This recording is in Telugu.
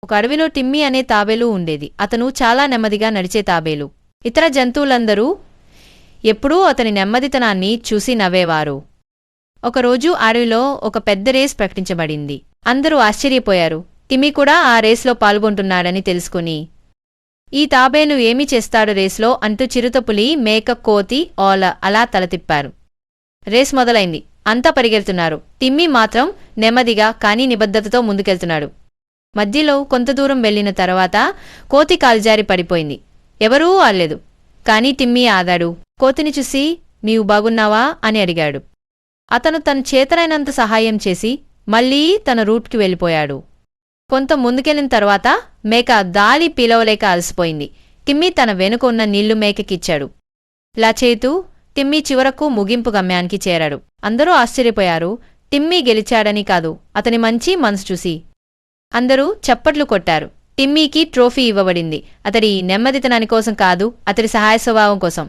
ఒక అడవిలో టిమ్మీ అనే తాబేలు ఉండేది. అతను చాలా నెమ్మదిగా నడిచే తాబేలు. ఇతర జంతువులందరూ ఎప్పుడూ అతని నెమ్మదితనాన్ని చూసి నవ్వేవారు. ఒకరోజు అడవిలో ఒక పెద్ద రేస్ ప్రకటించబడింది. అందరూ ఆశ్చర్యపోయారు. టిమ్మీ కూడా ఆ రేస్లో పాల్గొంటున్నాడని తెలుసుకుని. ఈ తాబేలు ఏమి చేస్తాడు రేస్లో అంటూ చిరుతపులి, మేక, కోతి, ఓల అలా తల తిప్పారు. రేస్ మొదలైంది. అంతా పరిగెడుతున్నారు. టిమ్మీ మాత్రం నెమ్మదిగా కానీ నిబద్ధతతో ముందుకెళ్తున్నాడు. మధ్యలో కొంత దూరం వెళ్లిన తర్వాత కోతి కాలుజారి పడిపోయింది. ఎవరూ ఆడలేదు. కానీ టిమ్మీ ఆదాడు. కోతిని చూసి, నీవు బాగున్నావా అని అడిగాడు. అతను తన చేతనైనంత సహాయం చేసి మళ్లీ తన రూట్కి వెళ్ళిపోయాడు. కొంత ముందుకెళ్లిన తర్వాత మేక దాలి పిలవలేక అలసిపోయింది. టిమ్మీ తన వెనుక ఉన్న నీళ్లు మేకకిచ్చాడు. ఇలా చేతూ టిమ్మీ చివరకు ముగింపు గమ్యానికి చేరాడు. అందరూ ఆశ్చర్యపోయారు. టిమ్మీ గెలిచాడని కాదు, అతని మంచి మనసు చూసి. అందరూ చప్పట్లు కొట్టారు. టిమ్మీకి ట్రోఫీ ఇవ్వబడింది. అతడి నెమ్మదితనాని కోసం కాదు, అతడి సహాయ స్వభావం కోసం.